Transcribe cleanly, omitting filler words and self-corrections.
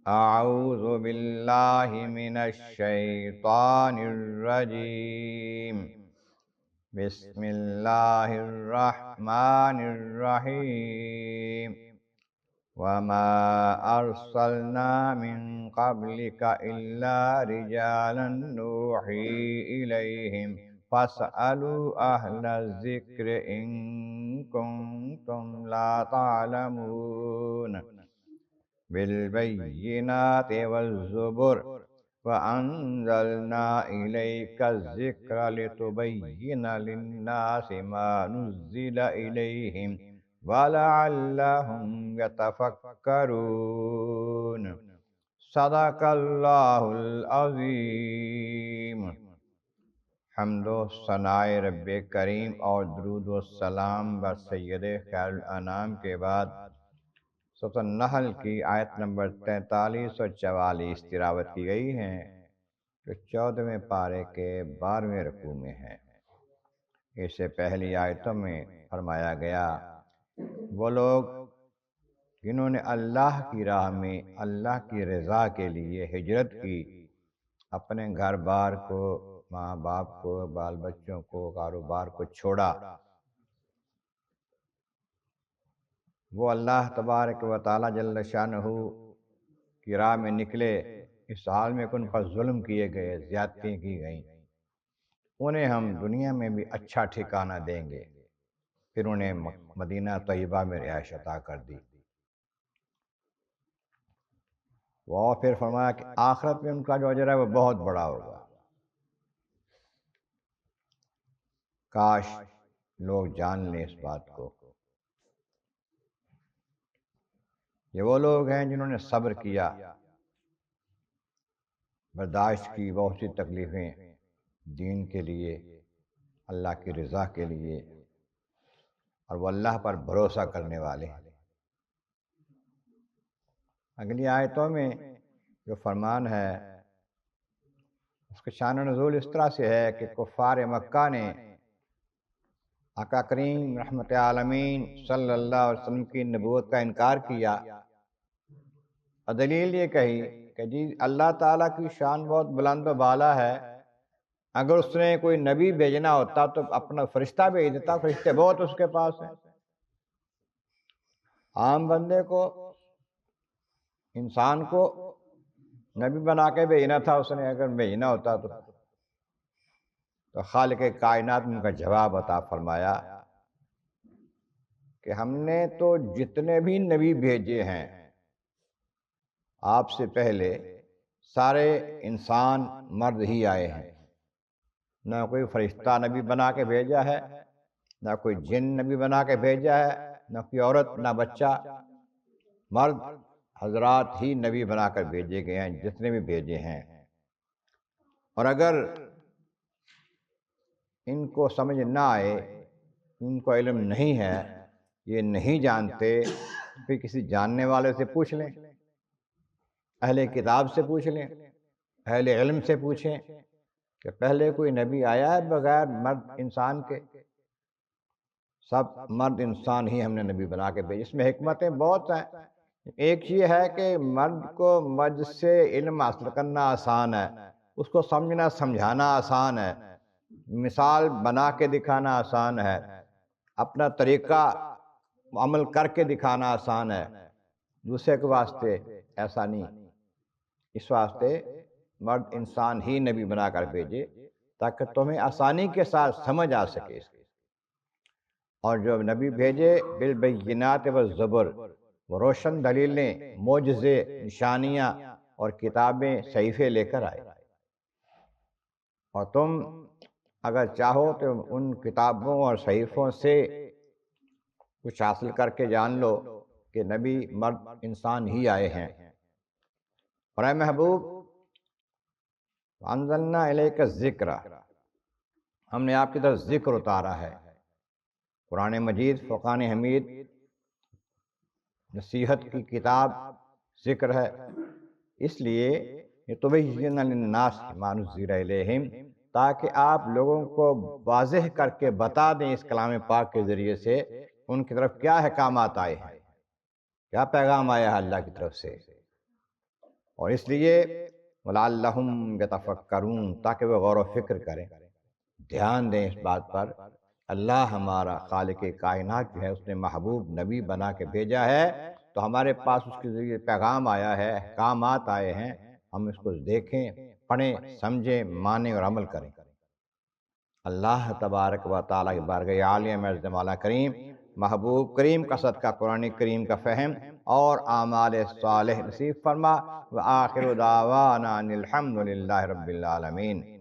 اعوذ باللہ من الشیطان الرجیم، بسم اللہ الرحمن الرحیم، وما ارسلنا من قبلک الا رجالا نوحی الیہم فاسألوا اہل الذکر ان کنتم لا تعلمون، بالبینات والزبر وأنزلنا إليك الذكر لتبين للناس ما نزل إليهم ولعلهم يتفكرون۔ صدق اللہ العظیم۔ حمد و ثناء رب کریم اور درود و سلام بر سید خیر الانام کے بعد سورۃ النحل کی آیت نمبر 43 اور 44 تلاوت کی گئی ہیں، جو 14ویں پارے کے 12ویں رکوع میں ہے۔ اس سے پہلی آیتوں میں فرمایا گیا وہ لوگ جنہوں نے اللہ کی راہ میں اللہ کی رضا کے لیے ہجرت کی، اپنے گھر بار کو، ماں باپ کو، بال بچوں کو، کاروبار کو چھوڑا، وہ اللہ تبارک و تعالی جل شانہ کی راہ میں نکلے، اس حال میں کہ ان پر ظلم کیے گئے، زیادتیاں کی گئیں، انہیں ہم دنیا میں بھی اچھا ٹھکانہ دیں گے، پھر انہیں مدینہ طیبہ میں رہائش عطا کر دی۔ اور پھر فرمایا کہ آخرت میں ان کا جو اجر ہے وہ بہت بڑا ہوگا۔ کاش لوگ جان لیں اس بات کو۔ یہ وہ لوگ ہیں جنہوں نے صبر کیا، برداشت کی بہت سی تکلیفیں دین کے لیے، اللہ کی رضا کے لیے، اور وہ اللہ پر بھروسہ کرنے والے ہیں۔ اگلی آیتوں میں جو فرمان ہے اس کے شان و نزول اس طرح سے ہے کہ کفار مکہ نے آقا کریم رحمت عالمین صلی اللہ علیہ وسلم کی نبوت کا انکار کیا، اور دلیل یہ کہی کہ جی اللہ تعالیٰ کی شان بہت بلند و بالا ہے، اگر اس نے کوئی نبی بھیجنا ہوتا تو اپنا فرشتہ بھیج دیتا، فرشتے بہت اس کے پاس ہیں۔ عام بندے کو، انسان کو نبی بنا کے بھیجنا تھا اس نے، اگر بھیجنا ہوتا تو خالق کائنات نے ان کا جواب عطا فرمایا کہ ہم نے تو جتنے بھی نبی بھیجے ہیں آپ سے پہلے سارے انسان مرد ہی آئے ہیں، نہ کوئی فرشتہ نبی بنا کے بھیجا ہے، نہ کوئی جن نبی بنا کے بھیجا ہے، نہ کوئی عورت، نہ بچہ، مرد حضرات ہی نبی بنا کر بھیجے گئے ہیں جتنے بھی بھیجے ہیں۔ اور اگر ان کو سمجھ نہ آئے، ان کو علم نہیں ہے، یہ نہیں جانتے، پھر کسی جاننے والے سے پوچھ لیں، اہل کتاب سے پوچھ لیں، اہل علم سے پوچھیں کہ پہلے کوئی نبی آیا ہے بغیر مرد انسان کے؟ سب مرد انسان ہی ہم نے نبی بنا کے بھیجے۔ اس میں حکمتیں بہت ہیں۔ ایک یہ ہے کہ مرد کو مرد سے علم حاصل کرنا آسان ہے، اس کو سمجھنا سمجھانا آسان ہے، مثال بنا کے دکھانا آسان ہے، اپنا طریقہ عمل کر کے دکھانا آسان ہے۔ دوسرے کے واسطے ایسا نہیں، اس واسطے مرد انسان ہی نبی بنا کر بھیجے تاکہ تمہیں آسانی کے ساتھ سمجھ آ سکے۔ اور جو نبی بھیجے بالبینات والزبر، وہ روشن دلیلیں، معجزے، نشانیاں اور کتابیں، صحیفے لے کر آئے، اور تم اگر چاہو تو ان کتابوں اور صحیفوں سے کچھ حاصل کر کے جان لو کہ نبی مرد انسان ہی آئے ہیں۔ اور اے محبوب، انزلنا الیک الذکر، ہم نے آپ کی طرف ذکر اتارا ہے۔ قرآن مجید، فرقان حمید، نصیحت کی کتاب ذکر ہے، اس لیے لتبین للناس ما نزل الیہم، تاکہ آپ لوگوں کو واضح کر کے بتا دیں اس کلام پاک کے ذریعے سے ان کی طرف کیا احکامات آئے ہیں، کیا پیغام آیا ہے اللہ کی طرف سے۔ اور اس لیے وَلَعَلَّهُمْ يَتَفَكَّرُونَ، تاکہ وہ غور و فکر کریں، دھیان دیں اس بات پر اللہ ہمارا خالق کائنات جو ہے اس نے محبوب نبی بنا کے بھیجا ہے، تو ہمارے پاس اس کے ذریعے پیغام آیا ہے، احکامات آئے ہیں، ہم اس کو دیکھیں، پڑھیں، سمجھیں، مانیں اور عمل کریں۔ اللہ تبارک و تعالیٰ کی بارگاہ عالیہ میں عرض مولا کریم محبوب کریم کا صدقہ قرآن کریم کا فہم اور اعمال صالح نصیب فرما، وآخر دعوانا ان الحمد للہ رب العالمین۔